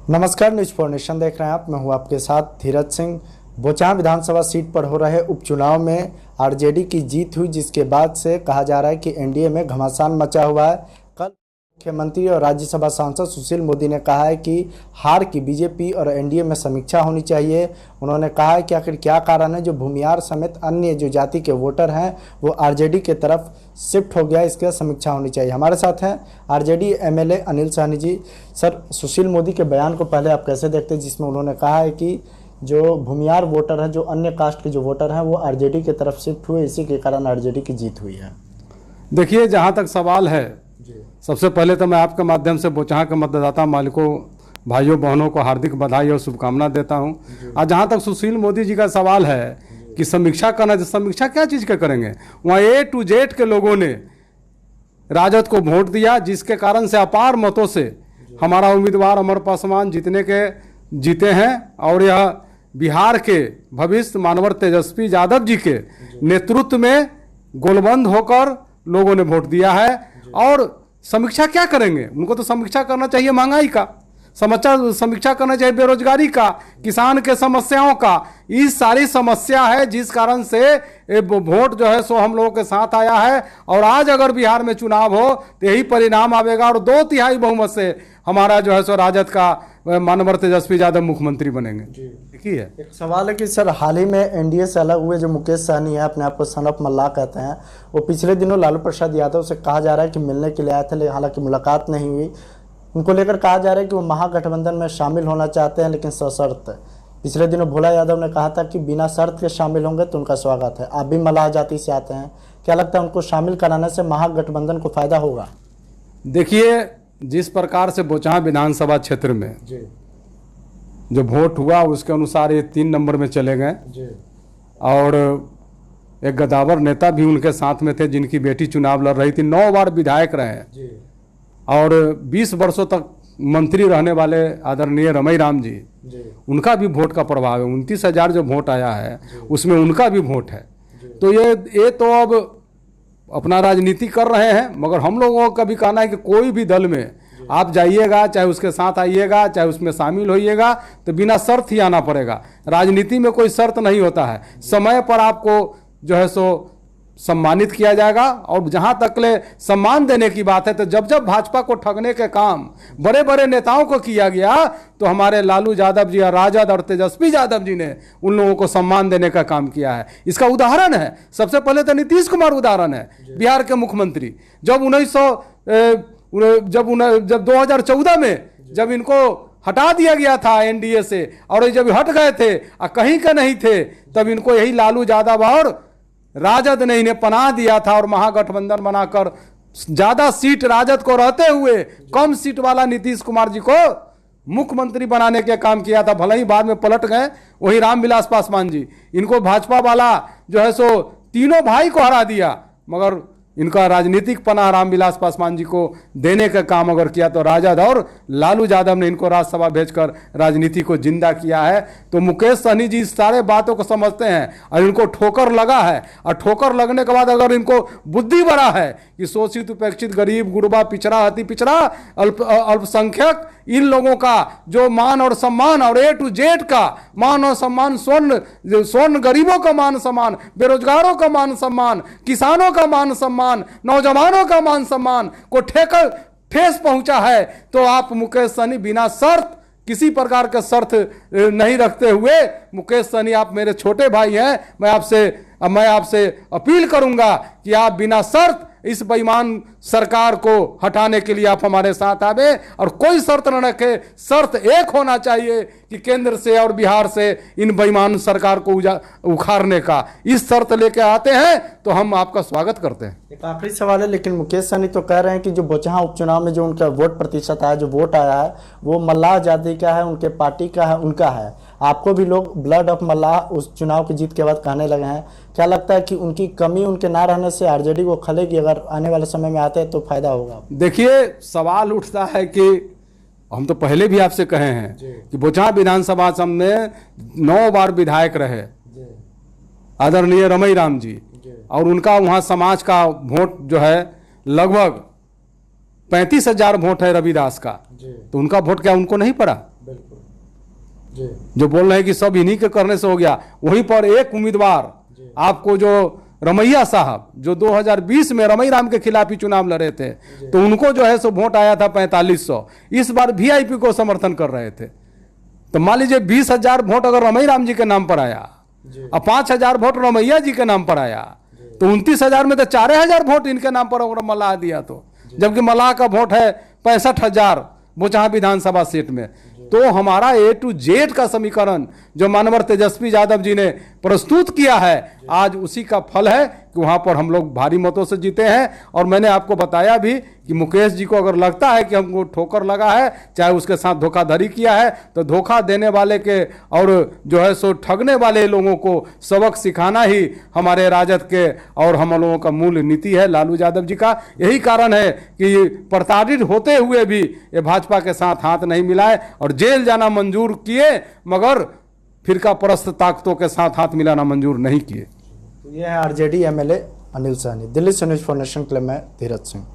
नमस्कार, news for nation देख रहे हैं आप। मैं हूं आपके साथ धीरज सिंह। बोचाहा विधानसभा सीट पर हो रहे उपचुनाव में आरजेडी की जीत हुई, जिसके बाद से कहा जा रहा है कि एनडीए में घमासान मचा हुआ है। कल मुख्यमंत्री और राज्यसभा सांसद सुशील मोदी ने कहा है कि हार की बीजेपी और एनडीए में समीक्षा होनी चाहिए। उन्होंने कहा है कि आखिर क्या कारण है जो भूमियार समेत अन्य जो जाति के वोटर हैं वो आरजेडी के तरफ शिफ्ट हो गया, इसकी समीक्षा होनी चाहिए। हमारे साथ हैं आरजेडी एमएलए अनिल सहनी जी। सर, सुशील मोदी के बयान को पहले आप कैसे देखते हैं, जिसमें उन्होंने कहा है कि जो भूमियार वोटर हैं, जो अन्य कास्ट के जो वोटर हैं, वो आरजेडी की तरफ शिफ्ट हुए, इसी के कारण आरजेडी की जीत हुई है? देखिए, जहाँ तक सवाल है, सबसे पहले तो मैं आपके माध्यम से बोचाहा के मतदाता मालिकों, भाइयों बहनों को हार्दिक बधाई और शुभकामना देता हूं। और जहाँ तक सुशील मोदी जी का सवाल है कि समीक्षा करना, समीक्षा क्या चीज़ के करेंगे? वहाँ ए टू जेड के लोगों ने राजद को वोट दिया, जिसके कारण से अपार मतों से हमारा उम्मीदवार अमर पासवान जीते हैं। और यह बिहार के भविष्य मानवर तेजस्वी यादव जी के नेतृत्व में गोलबंद होकर लोगों ने वोट दिया है। और समीक्षा क्या करेंगे? उनको तो समीक्षा करना चाहिए महंगाई का, समीक्षा करना चाहिए बेरोजगारी का, किसान के समस्याओं का। ये सारी समस्या है जिस कारण से वोट जो है सो हम लोगों के साथ आया है। और आज अगर बिहार में चुनाव हो तो यही परिणाम आवेगा और 2/3 बहुमत से हमारा जो है सो राजद का मानवर तेजस्वी यादव मुख्यमंत्री बनेंगे। देखिए, एक सवाल है कि सर, हाल ही में एनडीए से अलग हुए जो मुकेश सहनी है, अपने आप को सन ऑफ मल्लाह कहते हैं, वो पिछले दिनों लालू प्रसाद यादव से कहा जा रहा है कि मिलने के लिए आए थे, हालांकि मुलाकात नहीं हुई। उनको लेकर कहा जा रहा है कि वो महागठबंधन में शामिल होना चाहते हैं, लेकिन सशर्त। पिछले दिनों भोला यादव ने कहा था कि बिना शर्त के शामिल होंगे तो उनका स्वागत है। आप भी मल्लाह जाति से आते हैं, क्या लगता है उनको शामिल कराने से महागठबंधन को फायदा होगा? देखिए, जिस प्रकार से बोचाहा विधानसभा क्षेत्र में जो वोट हुआ उसके अनुसार ये 3 नंबर में चले गए। और एक गदावर नेता भी उनके साथ में थे, जिनकी बेटी चुनाव लड़ रही थी, 9 बार विधायक रहे और 20 वर्षों तक मंत्री रहने वाले आदरणीय रमई राम जी, उनका भी वोट का प्रभाव है। 29,000 जो वोट आया है उसमें उनका भी वोट है। तो ये तो अब अपना राजनीति कर रहे हैं, मगर हम लोगों का भी कहना है कि कोई भी दल में आप जाइएगा, चाहे उसके साथ आइएगा, चाहे उसमें शामिल होइएगा, तो बिना शर्त ही आना पड़ेगा। राजनीति में कोई शर्त नहीं होता है, समय पर आपको जो है सो सम्मानित किया जाएगा। और जहां तक ले सम्मान देने की बात है, तो जब जब भाजपा को ठगने के काम बड़े बड़े नेताओं को किया गया, तो हमारे लालू यादव जी और राजद और तेजस्वी यादव जी ने उन लोगों को सम्मान देने का काम किया है। इसका उदाहरण है, सबसे पहले तो नीतीश कुमार उदाहरण है, बिहार के मुख्यमंत्री। जब 2014 में जब इनको हटा दिया गया था एनडीए से, और जब हट गए थे और कहीं का नहीं थे, तब इनको यही लालू यादव और राजद ने इन्हें पनाह दिया था और महागठबंधन बनाकर ज्यादा सीट राजद को रहते हुए कम सीट वाला नीतीश कुमार जी को मुख्यमंत्री बनाने के काम किया था। भले ही बाद में पलट गए वही रामविलास पासवान जी, इनको भाजपा वाला जो है सो तीनों भाई को हरा दिया, मगर इनका राजनीतिक पनाह रामविलास पासवान जी को देने का काम अगर किया तो राजद और लालू यादव ने इनको राज्यसभा भेजकर राजनीति को जिंदा किया है। तो मुकेश सहनी जी इस सारे बातों को समझते हैं और इनको ठोकर लगा है। और ठोकर लगने के बाद अगर इनको बुद्धि बढ़ा है कि शोषित, उपेक्षित, गरीब, गुरबा, पिछड़ा, अति पिछड़ा, अल्पसंख्यक, इन लोगों का जो मान और सम्मान और ए टू जेड का मान और सम्मान, स्वर्ण गरीबों का मान सम्मान, बेरोजगारों का मान सम्मान, किसानों का मान सम्मान, नौजवानों का मान सम्मान को ठेस पहुंचा है, तो आप मुकेश सहनी बिना शर्त, किसी प्रकार का शर्त नहीं रखते हुए, मुकेश सहनी आप मेरे छोटे भाई हैं, मैं आपसे अपील करूंगा कि आप बिना शर्त इस बेईमान सरकार को हटाने के लिए आप हमारे साथ आवे और कोई शर्त न रखे। शर्त एक होना चाहिए कि केंद्र से और बिहार से इन बेईमान सरकार को उखाड़ने का। इस शर्त लेके आते हैं तो हम आपका स्वागत करते हैं। एक आखिरी सवाल है, लेकिन मुकेश सहनी तो कह रहे हैं कि जो बोचाहा उपचुनाव में जो उनका वोट प्रतिशत आया, जो वोट आया है, वो मल्लाह जाति का है, उनके पार्टी का है, उनका है। आपको भी लोग ब्लड ऑफ मल्लाह उस चुनाव की जीत के बाद कहने लगे हैं। क्या लगता है कि उनकी कमी उनके ना रहने से आरजेडी को खलेगी? अगर आने वाले समय में आते हैं तो फायदा होगा? देखिए, सवाल उठता है कि हम तो पहले भी आपसे कहे हैं कि बोचाहा विधानसभा में 9 बार विधायक रहे आदरणीय रमई राम जी, और उनका वहाँ समाज का वोट जो है लगभग 35,000 वोट है रविदास का, तो उनका वोट क्या उनको नहीं पड़ा? जो बोल रहे हैं कि सब इन्हीं के करने से हो गया। वहीं पर एक उम्मीदवार आपको जो रमैया साहब जो 2020 में रमई राम के खिलाफ ही चुनाव लड़े थे, तो उनको जो है सो वोट आया था 4500। इस बार वीआईपी को समर्थन कर रहे थे। तो मान लीजिए 20,000 वोट अगर रमई राम जी के नाम पर आया और 5,000 वोट रमैया जी के नाम पर आया, तो 29,000 में तो 4,000 वोट इनके नाम पर अगर मल्लाह दिया तो, जबकि मल्लाह का वोट है 65,000 बोचहां विधानसभा सीट में। तो हमारा A to Z का समीकरण जो मानवर तेजस्वी यादव जी ने प्रस्तुत किया है, आज उसी का फल है कि वहां पर हम लोग भारी मतों से जीते हैं। और मैंने आपको बताया भी कि मुकेश जी को अगर लगता है कि हमको ठोकर लगा है, चाहे उसके साथ धोखाधड़ी किया है, तो धोखा देने वाले के और जो है सो ठगने वाले लोगों को सबक सिखाना ही हमारे राजद के और हम लोगों का मूल नीति है, लालू यादव जी का। यही कारण है कि प्रताड़ित होते हुए भी ये भाजपा के साथ हाथ नहीं मिलाए और जेल जाना मंजूर किए, मगर फिरका परस्त ताकतों के साथ हाथ मिलाना मंजूर नहीं किए। ये है आरजेडी एमएलए अनिल सहनी। दिल्ली से न्यूज़ फॉर नेशन के लिए मैं धीरज सिंह।